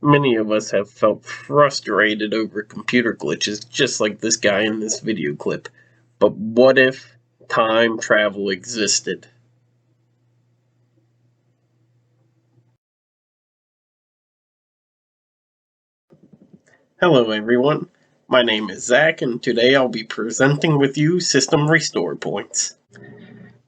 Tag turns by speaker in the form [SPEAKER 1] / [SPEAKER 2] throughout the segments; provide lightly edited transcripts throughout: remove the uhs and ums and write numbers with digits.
[SPEAKER 1] Many of us have felt frustrated over computer glitches, just like this guy in this video clip. But what if time travel existed? Hello everyone, my name is Zach and today I'll be presenting with you system restore points.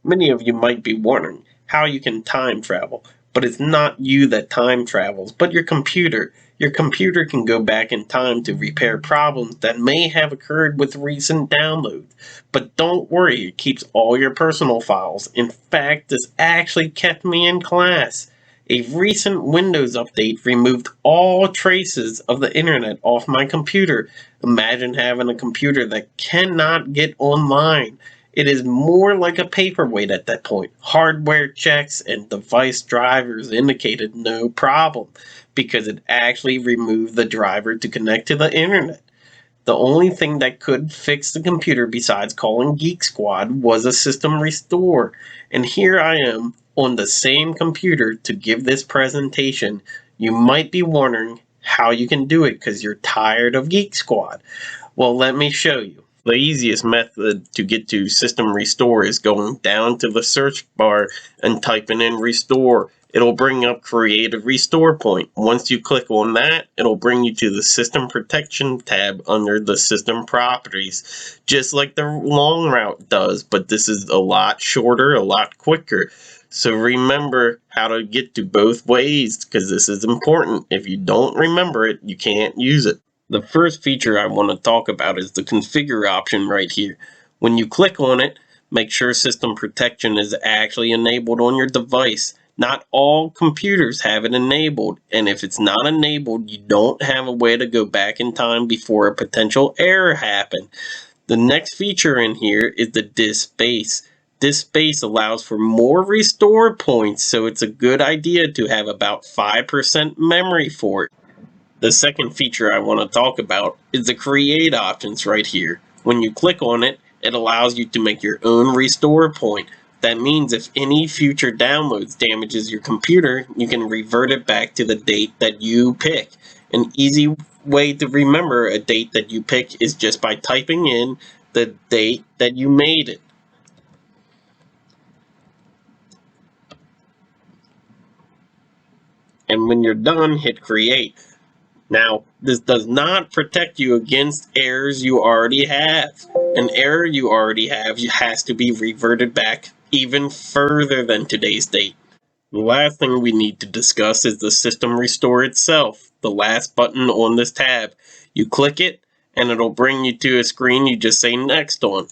[SPEAKER 1] Many of you might be wondering how you can time travel, but it's not you that time travels, but your computer. Your computer can go back in time to repair problems that may have occurred with recent downloads. But don't worry, it keeps all your personal files. In fact, this actually kept me in class. A recent Windows update removed all traces of the internet off my computer. Imagine having a computer that cannot get online. It is more like a paperweight at that point. Hardware checks and device drivers indicated no problem because it actually removed the driver to connect to the internet. The only thing that could fix the computer besides calling Geek Squad was a system restore. And here I am on the same computer to give this presentation. You might be wondering how you can do it because you're tired of Geek Squad. Well, let me show you. The easiest method to get to System Restore is going down to the search bar and typing in Restore. It'll bring up Create a Restore Point. Once you click on that, it'll bring you to the System Protection tab under the System Properties, just like the long route does, but this is a lot shorter, a lot quicker. So remember how to get to both ways, because this is important. If you don't remember it, you can't use it. The first feature I want to talk about is the configure option right here. When you click on it, make sure system protection is actually enabled on your device. Not all computers have it enabled, and if it's not enabled, you don't have a way to go back in time before a potential error happened. The next feature in here is the disk space. Disk space allows for more restore points, so it's a good idea to have about 5% memory for it. The second feature I want to talk about is the create options right here. When you click on it, it allows you to make your own restore point. That means if any future downloads damages your computer, you can revert it back to the date that you pick. An easy way to remember a date that you pick is just by typing in the date that you made it. And when you're done, hit create. Now, this does not protect you against errors you already have. An error you already have has to be reverted back even further than today's date. The last thing we need to discuss is the system restore itself, the last button on this tab. You click it, and it'll bring you to a screen you just say next on.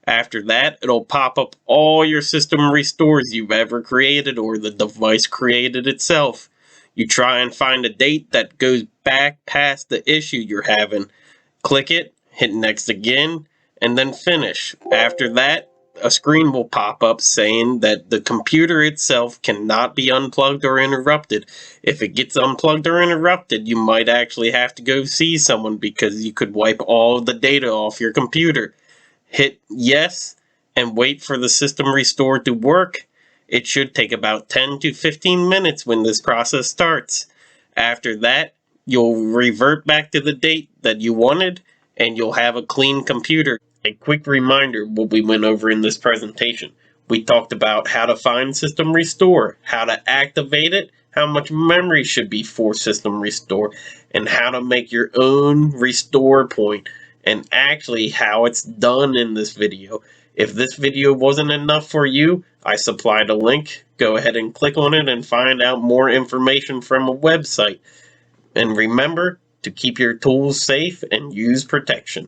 [SPEAKER 1] After that, it'll pop up all your system restores you've ever created or the device created itself. You try and find a date that goes back past the issue you're having. Click it, hit next again, and then finish. After that, a screen will pop up saying that the computer itself cannot be unplugged or interrupted. If it gets unplugged or interrupted, you might actually have to go see someone because you could wipe all of the data off your computer. Hit yes and wait for the system restore to work. It should take about 10 to 15 minutes when this process starts. After that, you'll revert back to the date that you wanted and you'll have a clean computer. A quick reminder what we went over in this presentation. We talked about how to find system restore, how to activate it, how much memory should be for system restore, and how to make your own restore point, and actually how it's done in this video. If this video wasn't enough for you, I supplied a link. Go ahead and click on it and find out more information from a website. And remember to keep your tools safe and use protection.